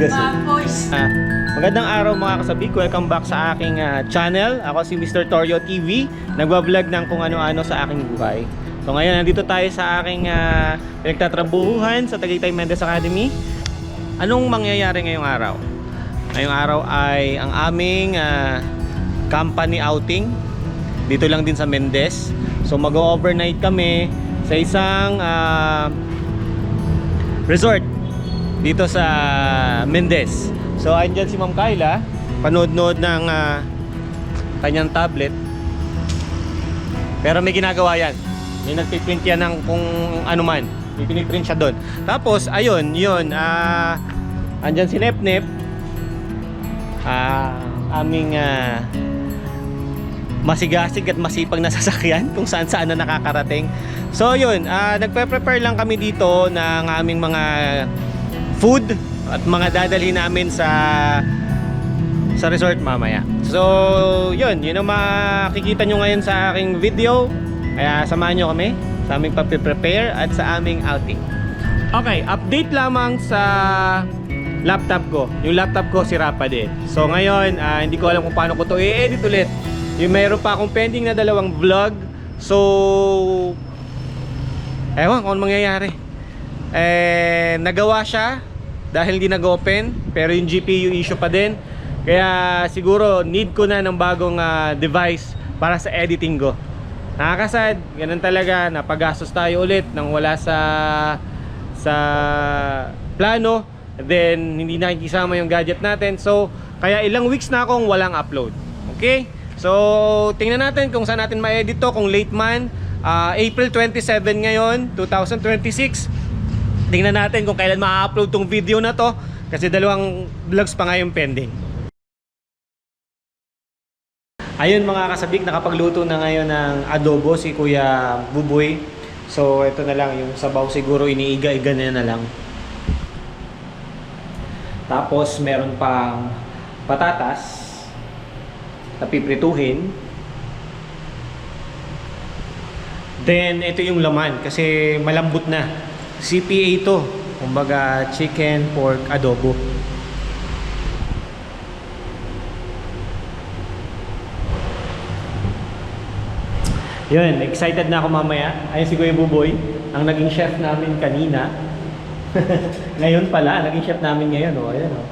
Tapos magandang araw mga kasabik. Welcome back sa aking channel. Ako si Mr. Torio TV. Nagbablog ng kung ano-ano sa aking buhay. So ngayon nandito tayo sa aking pinagtatrabuhuhan sa Tagaytay Mendes Academy. Anong mangyayari ngayong araw? Ngayong araw ay ang aming company outing. Dito lang din sa Mendes. So mag-overnight kami sa isang resort dito sa Mendes. So andyan si Ma'am Kyla, panood-nood ng kanyang tablet. Pero may ginagawa yan. May nagpiprint yan ng kung ano man. May piniprint siya doon. Tapos ayun, yun, andyan si Nep-Nep, aming masigasig at masipag na sasakyan kung saan-saan na nakakarating. So yun, nagpe-prepare lang kami dito ng aming mga food at mga dadalhin namin sa resort mamaya. So yun ang makikita nyo ngayon sa aking video. Kaya samahan nyo kami sa aming pag-prepare at sa aming outing. Okay, update lamang sa laptop ko. Yung laptop ko sira pa din. So ngayon, hindi ko alam kung paano ko to i-edit ulit. Yung mayroon pa akong pending na dalawang vlog. So ewan kung ano mangyayari. Nagawa siya dahil hindi nag-open, pero yung GPU issue pa din. Kaya siguro need ko na ng bagong device para sa editing ko. Nakakasad, ganun talaga, napagastos tayo ulit nang wala sa plano. Then hindi nakikisama yung gadget natin. So kaya ilang weeks na akong walang upload. Okay? So tingnan natin kung saan natin ma-edit to. Kung late man, April 27 ngayon, 2026. Tingnan natin kung kailan ma-upload tong video na to. Kasi dalawang vlogs pa nga yung pending. Ayun mga kasabik, nakapagluto na ngayon ng adobo si Kuya Buboy. So ito na lang, yung sabaw siguro iniiga-iga na lang. Tapos meron pang patatas na piprituhin. Then ito yung laman kasi malambot na. CPA ito, kumbaga chicken pork adobo. Yun, excited na ako mamaya. Ayun si Kuya Buboy, ang naging chef namin kanina. Ngayon pala, naging chef namin ngayon. Oh, ayan, oh.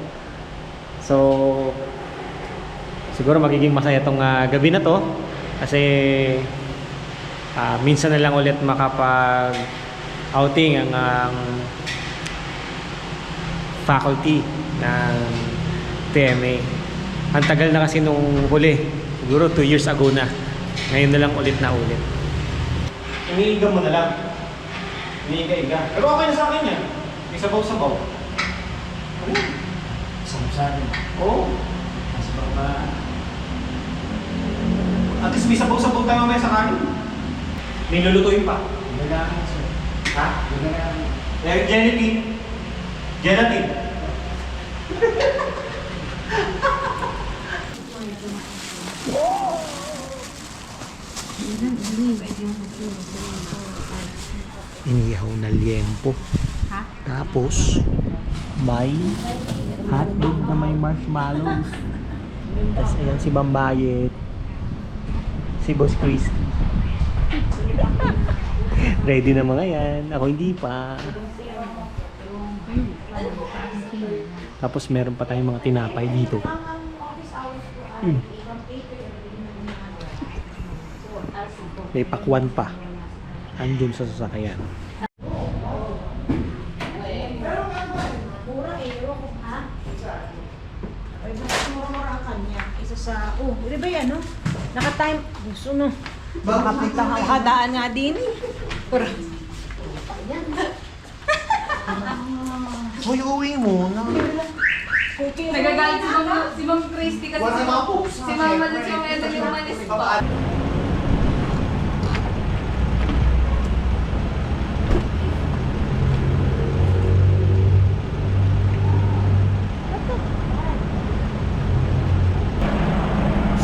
So siguro magiging masaya tong gabi na to. Kasi minsan na lang ulit makapag outing ang faculty ng TMA. Ang tagal na kasi nung huli, siguro 2 years ago na. Ngayon na lang ulit na ulit. Iniiga mo na lang. Iniiga-iga. Pero okay na sa akin yan. May sabaw-sabaw. Ano yan? Sabaw-sabaw. Oo. Sabaw ba? At least may sabaw-sabaw tayo mamaya sa kanin. May lulutuin pa. Gagawin sir. Ha? Gagawin. Gelatin. Gelatin. Inihaw na liempo. Tapos may hotdog na may marshmallows. Tapos ayan si Bambayet, si Boss Christy. Ready na mga yan. Ako hindi pa. Tapos meron pa tayong mga tinapay dito. May pakwan pa. Andun sa sasakyan. Di ba yan, no? Naka-time. Gusto, no? Makapita ka. Makadaan nga din. Pura. Uy, uwi mo na. Nagagalit si Ma'am Christy kasi si Mama Lutz yung edad yung manis pa.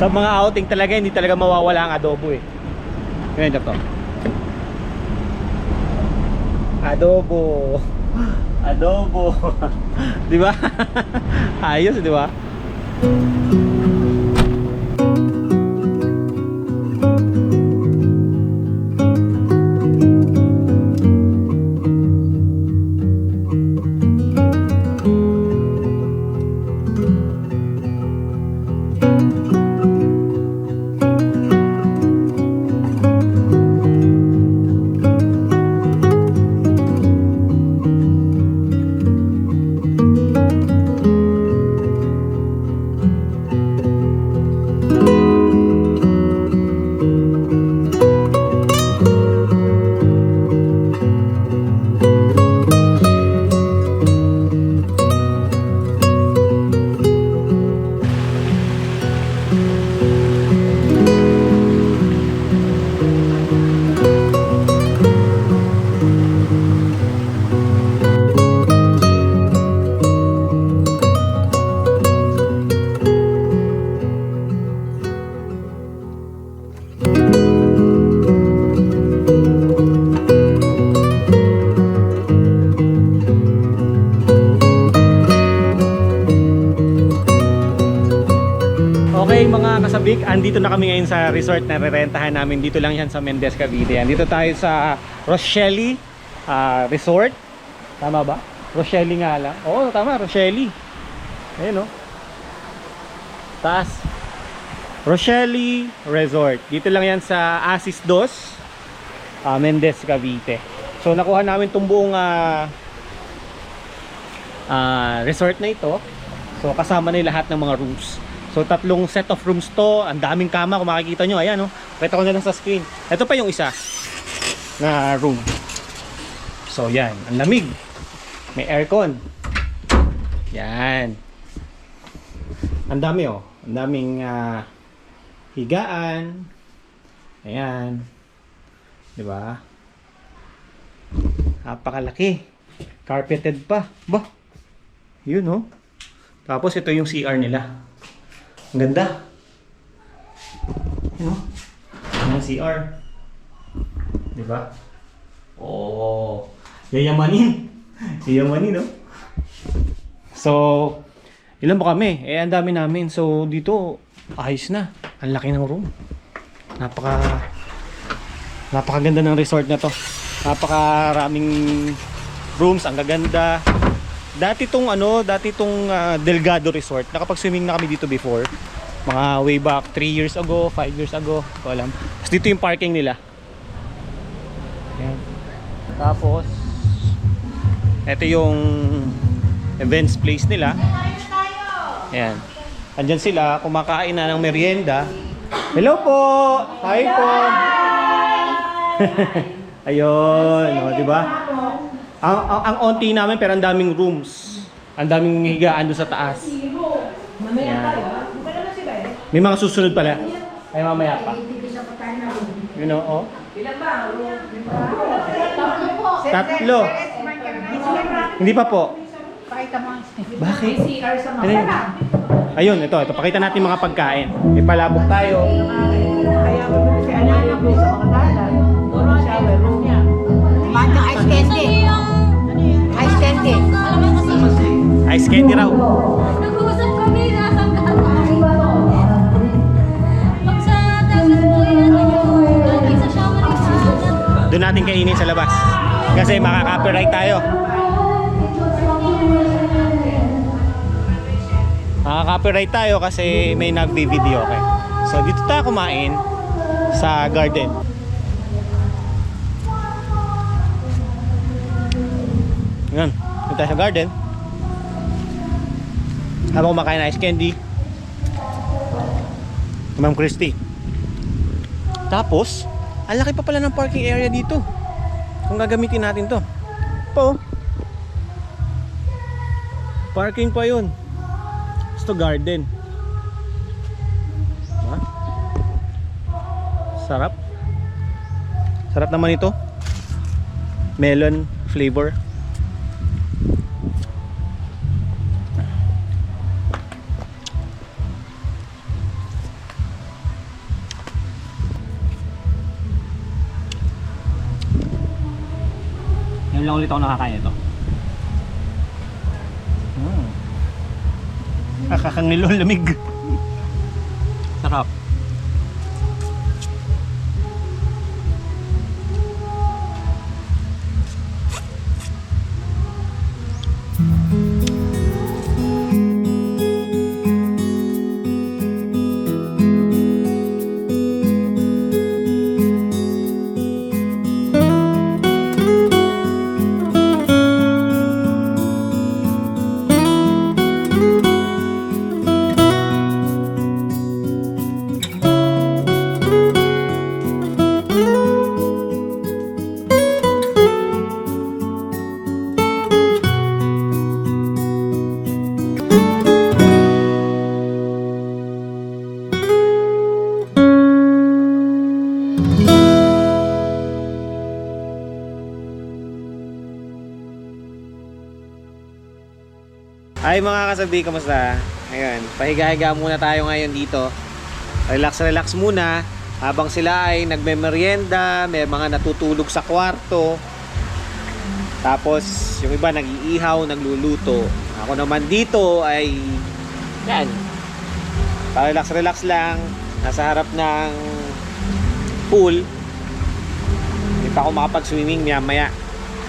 Sa mga outing talaga, hindi talaga mawawala ang adobo eh. Ganyan to. Adobo. Adobo. Di ba? Ayos, di ba? Okay mga kasabik, andito na kami ngayon sa resort na rerentahan namin. Dito lang yan sa Mendez, Cavite. Andito tayo sa Rochelle Resort. Tama ba? Rochelle nga lang. Oo, tama, Rochelle. Ayun o. Taas. Rochelle Resort. Dito lang yan sa Asis Dos, Mendez, Cavite. So nakuha namin itong buong resort na ito. So kasama na yung lahat ng mga rooms. So tatlong set of rooms to. Ang daming kama kung makikita nyo. Ayan o. Pakita ko na lang sa screen. Ito pa yung isa na room. So yan. Ang lamig. May aircon. Yan. Ang dami o. Ang daming higaan. Ayan. Diba? Napakalaki. Carpeted pa. Bah. Yun o. Tapos ito yung CR nila. Ang ganda. Yun o. Ang CR. Diba? Oh. Yayamanin. Yayamanin no. So, ilan ba kami? Ang dami namin. So, dito, ayos na. Ang laki ng room. Napakaganda ng resort na to. Napakaraming rooms. Ang gaganda. Dati tong Delgado Resort. Nakapag-swimming na kami dito before. Mga way back 3 years ago, 5 years ago. Ko alam. Tapos dito yung parking nila. Ayan. Tapos, ito yung events place nila. Ayan. Andyan sila, kumakain na ng merienda. Hello po! Hi po! Ayun, o, diba? Ang onti namin pero ang daming rooms. Ang daming higaan doon sa taas. Ayan. May mga susunod pala. Ay mamaya pa. You know, oh. Tatlo. Hindi pa po. Bakit? Ano yun? Ayun, ito. Pakita natin mga pagkain. May palabok tayo. Matang ice candy. Ice candy. Ice candy raw. Nag-uusap kami na sa pag sa taxi po yan, lagi sa shower isa. Doon natin kainin sa labas. Kasi makaka-copyright tayo. Makaka-copyright tayo kasi may nagbi-video. Okay. So dito tayo kumain sa garden. Yan. Dito tayo sa garden. Habang kumakain na ice candy. Ma'am Christy. Tapos, ang laki pa pala ng parking area dito. Kung gagamitin natin to. Po. Parking pa yun. Ito garden. Diba? Sarap. Sarap naman ito. Melon flavor. Yan lang ulit ako nakakain ito. Nakakangilo, lamig. Sarap. Ay mga kasabi, kamusta? Ayun, pahiga-higa muna tayo ngayon dito. Relax muna habang sila ay nagme-merienda, may mga natutulog sa kwarto. Tapos yung iba nag-iihaw, nagluluto. Ako naman dito ay yan. Pa-relax lang, nasa harap ng pool. Hindi pa ako makapag-swimming maya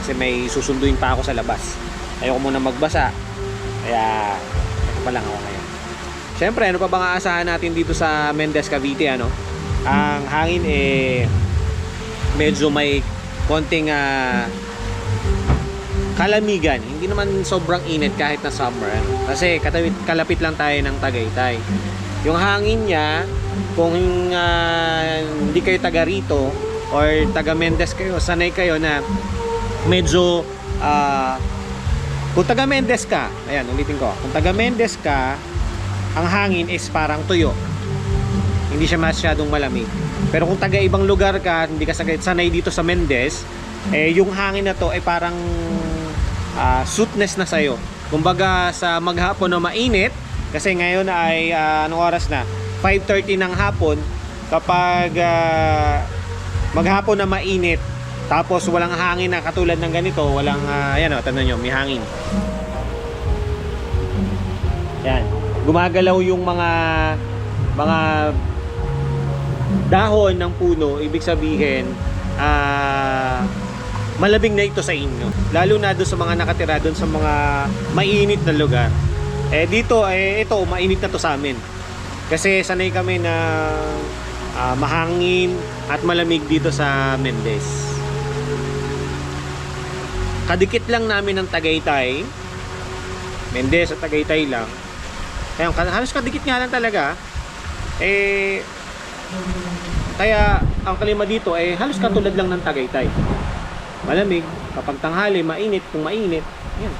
kasi may susunduin pa ako sa labas. Ayoko muna magbasa. Kaya ito pa lang ako ngayon. Siyempre, ano pa bang aasahan natin dito sa Mendez, Cavite, ano? Ang hangin medyo may konting kalamigan. Hindi naman sobrang init kahit na summer, ano? Kasi kalapit lang tayo ng Tagaytay. Yung hangin niya, kung hindi kayo taga rito or taga Mendez kayo, sanay kayo na medyo kung taga Mendez ka, ayan, ulitin ko. Kung taga Mendez ka, ang hangin is parang tuyo. Hindi siya masyadong malamig. Pero kung taga ibang lugar ka, hindi ka sanay dito sa Mendez, yung hangin na to ay parang sweetness na sa'yo. Kumbaga sa maghapon na mainit, kasi ngayon ay anong oras na? 5:30 ng hapon. Kapag maghapon na mainit, tapos walang hangin na katulad ng ganito, walang ayan o, tanda nyo, may hangin. Yan, gumagalaw yung mga dahon ng puno, ibig sabihin malamig na ito sa inyo, lalo na doon sa mga nakatira doon sa mga mainit na lugar. Dito ito mainit na to sa amin kasi sanay kami na mahangin at malamig dito sa Mendez. Kadikit lang namin ng Tagaytay, Mendez at Tagaytay lang. Kaya halos kadikit nga lang talaga. Kaya ang klima dito halos katulad lang ng Tagaytay. Malamig, kapag tanghali, mainit, kung mainit. Yan.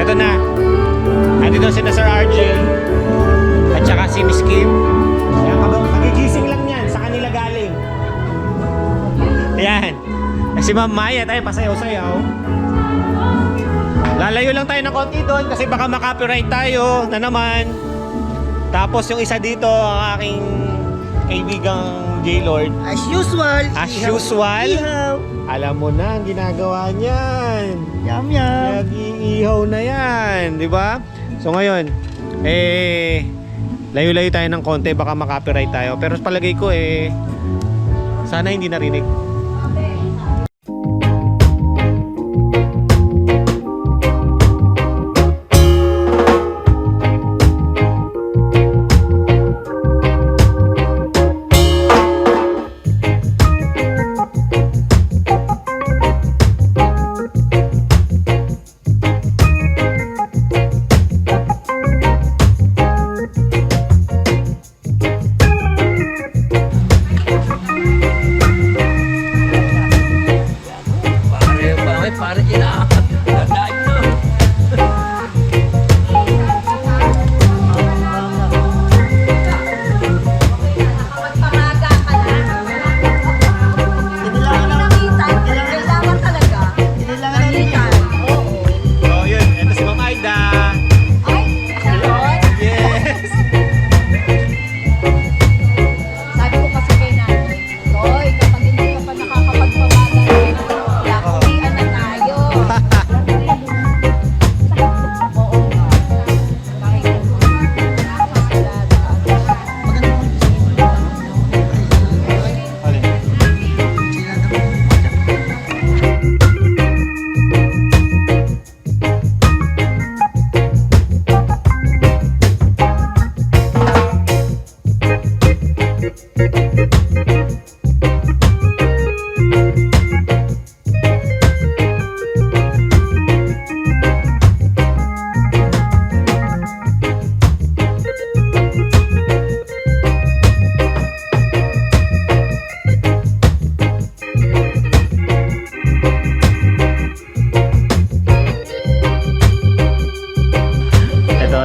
Ito na. Andito si Sir RJ at saka si Miss Kim. Ayan, kagigising lang yan. Sa kanila galing. Ayan. Si Ma'am Maya tayo pasayaw-sayaw. Lalayo lang tayo ng konti doon kasi baka makopyright tayo na naman. Tapos yung isa dito ang aking kaibigang J-Lord. As usual. As usual. Ihaw. Alam mo na ang ginagawa niyan. Yum yum. Nag-iihaw na yan, di ba? So ngayon, layo-layo tayo ng konti, baka makopyright tayo. Pero palagay ko sana hindi narinig.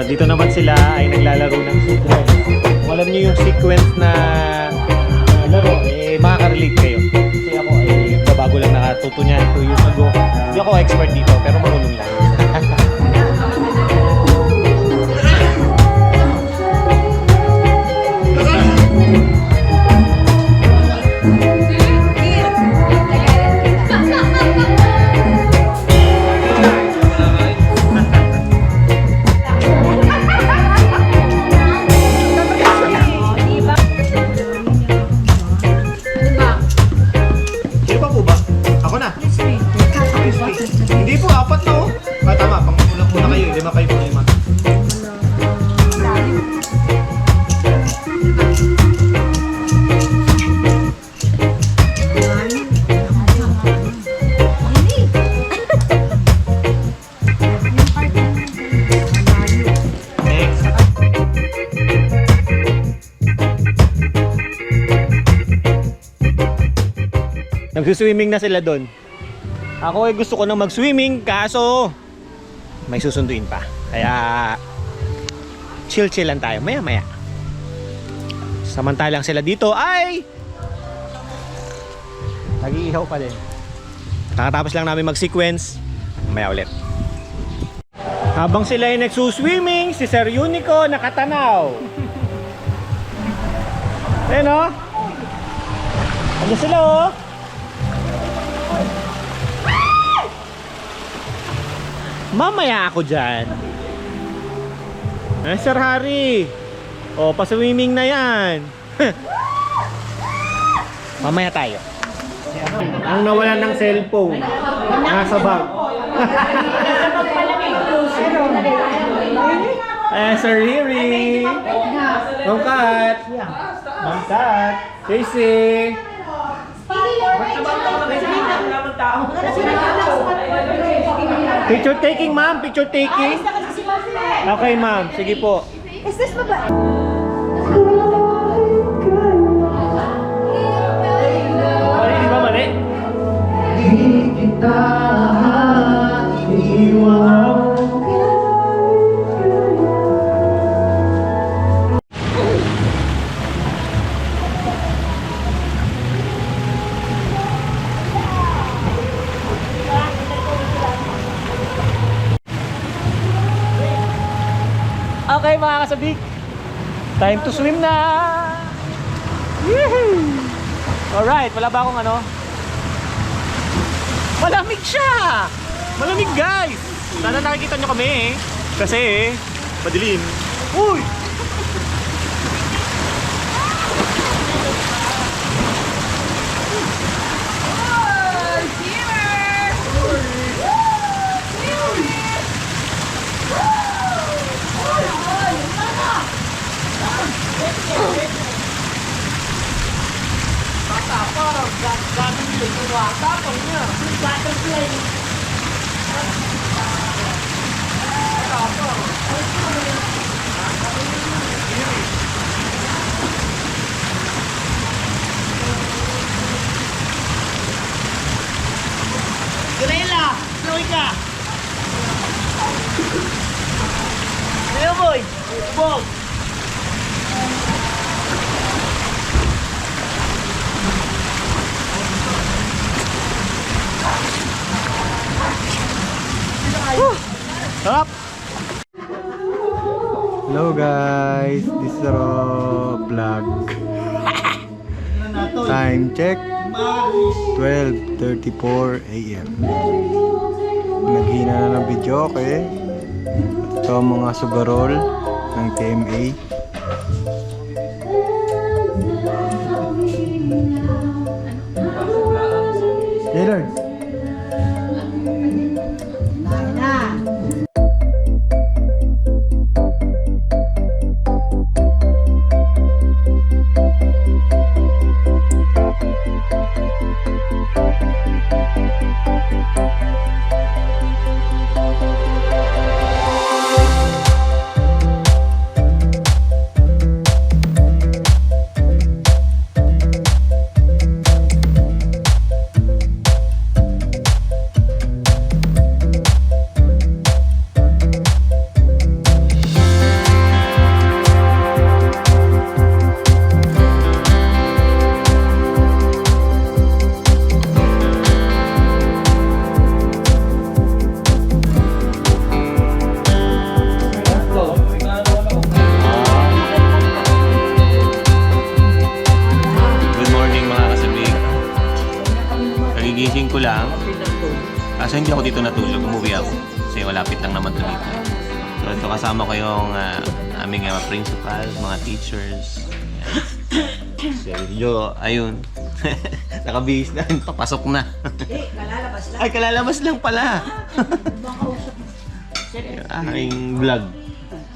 dito naman sila ay naglalaro ng sequence. Kung alam niyo yung sequence na laro, makaka-relate kayo. Kasi ako ay bago lang nakatuto niyan 2 years ago. Hindi ako expert dito, pero marunong lang. Sino pa po ba? Ako na. Hindi po, 4 na oh. Ah, tama, pangulang muna kayo. 5 kayo po, 5. Next. Nagsuswimming na sila doon. Ako ay gusto ko nang mag-swimming kaso may susunduin pa. Kaya chill lang tayo maya. Samantalang sila dito ay nag-iihaw pa din. Nakatapos lang namin mag-sequence. Maya ulit. Habang sila ay nagsuswimming, si Sir Unico nakatanaw. Ayun o. Ano sila o? Mamaya ako dyan. Sir Harry. O, pa-swimming na yan. Mamaya tayo. Ang nawalan ng cellphone. Nasa bag. Sir Riri. Ma'am Kat. Ma'am Kat. Casey. Picture taking, ma'am. Picture taking. Okay, ma'am. Sige po. Is this ba? Mali, di ba mali? Okay mga kasabik, time to swim na! Yee! Alright, wala ba akong ano? Malamig siya! Malamig guys! Sana nakikita nyo kami eh. Kasi madilim. Uy! Gorilla! Snowy ka! Hello boy! Bog! Up! Hello guys, this is our vlog. Time check 12:34 AM. Naghina na ng video, okay? Ito ang mga sugarol ng TMA. Taylor. hindi ako dito natulog, umuwi ako. Kasi malapit lang naman to dito. So ito kasama ko yung aming principal, mga teachers. Sergio, ayun. Nakabihis na, papasok na. Kalalabas lang. Ay, kalalabas lang pala. Aking vlog.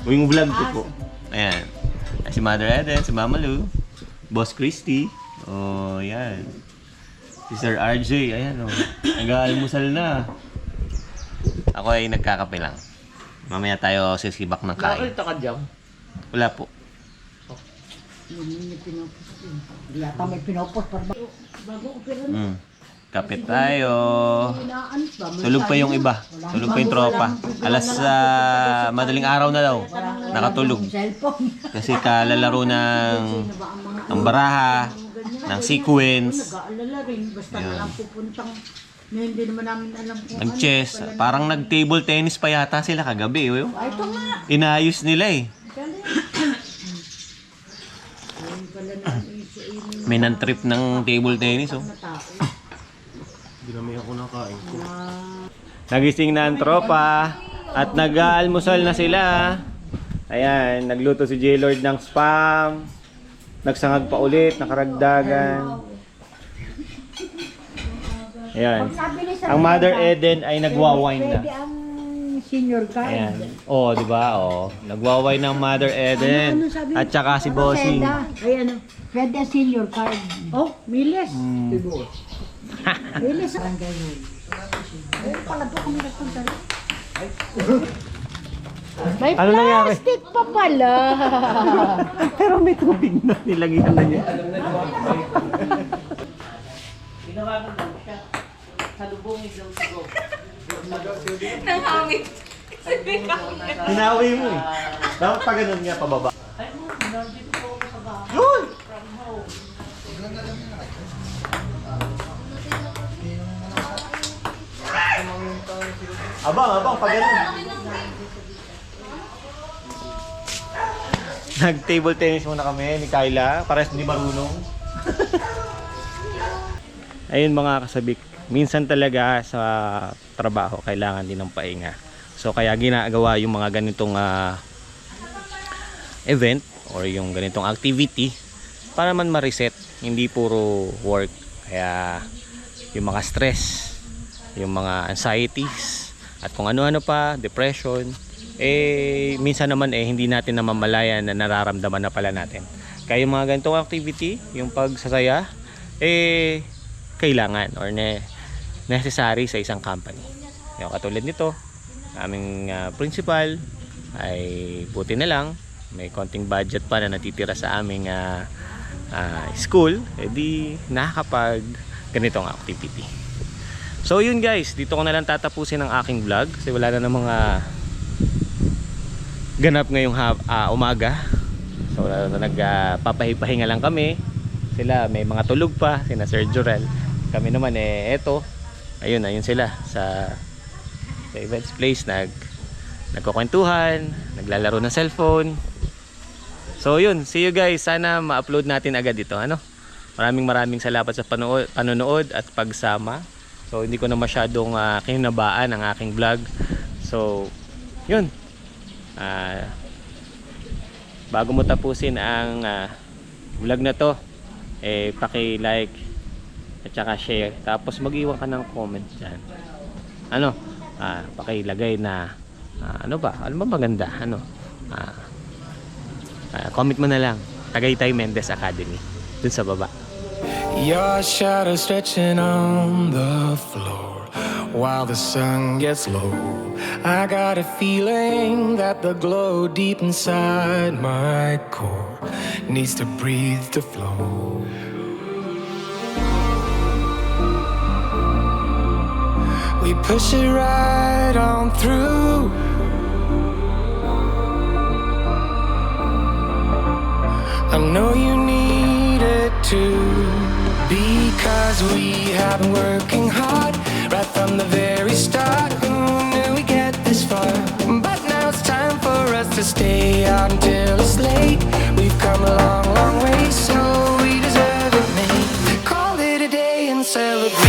Yung vlog ko po. Ayan. Si Mother Eden, si Mama Lou, Boss Christy. Oh, yan. Si Sir RJ, ayan oh. Nag-aalmusal na. Ako ay nagkakape lang. Mamaya tayo sisibak ng kain. Nakakita ka dyan? Wala po. Hindi yata may pinopos para bago ko pero Kape tayo. Tulog pa yung iba. Tulog pa yung tropa. Alas madaling araw na daw. Nakatulog. cellphone. Kasi kalalaro ng baraha, ng sequence, Nag-aalala rin. Basta na lang pupuntang na hindi naman namin alam kung nag-chess. Parang nag-table tennis pa yata sila kagabi. Oh. Ay, ito nga. Inayos nila eh. May nan-trip ng table tennis oh. Hindi na may ako nakain. Nagising na ang tropa at nag-aalmusal na sila. Ayan, nagluto si J-Lord ng spam. Nagsangag pa ulit, nakaragdagan. Ayan. Ang Mother Eden ay nagwa-wine na. Pwede ang senior card. Ayan. Oh, di ba? Oh, nagwa-wine ng Mother Eden. At saka si Bossing. Ay, ano? Pwede ang senior card. Oh, Miles. Miles. Ay, pala po kami nagpunta. May Ano nangyari? plastic pa pala. Pero may tubig na. Nilagyan na niya. Nanghangit. Hinawi mo eh. Dapat pa ganun nga pababa. Yun! Abang, pa ganun. Nag-table tennis muna kami ni Kyla. Parehas hindi marunong. Ayun mga kasabik. Minsan talaga sa trabaho kailangan din ng pahinga. So kaya ginagawa yung mga ganitong event or yung ganitong activity para man ma-reset, hindi puro work. Kaya yung mga stress, yung mga anxieties at kung ano-ano pa, depression, minsan naman hindi natin namamalayan na nararamdaman na pala natin. Kaya yung mga ganitong activity, yung pagsasaya, kailangan or necessary sa isang company. Yung katulad nito, aming principal ay buti na lang may konting budget pa na natitira sa aming school, di nakakapag ganitong activity. So yun guys, dito ko na lang tatapusin ang aking vlog kasi wala na ng mga ganap ngayong umaga. So nagpapahinga lang kami. Sila may mga tulog pa, sina Sir Jorel. Kami naman eto. Ayun sila sa events place nagkukwentuhan, naglalaro ng cellphone. So yun, see you guys. Sana ma-upload natin agad ito, ano? Maraming salamat sa panonood at pagsama. So hindi ko na masyadong kinabaan ang aking vlog. So yun. Bago mo tapusin ang vlog na to, paki-like at saka share. Tapos mag-iwan ka ng comment dyan. Ano? Pakilagay na ano ba maganda? Ano? Comment mo na lang. Tagaytay Mendez Academy. Dun sa baba. Your shadow stretching on the floor while the sun gets low. I got a feeling that the glow deep inside my core needs to breathe to flow. We push it right on through. I know you need it too, because we have been working hard right from the very start. Who knew we'd get this far? But now it's time for us to stay out until it's late. We've come a long, long way, so we deserve it, mate. Call it a day and celebrate.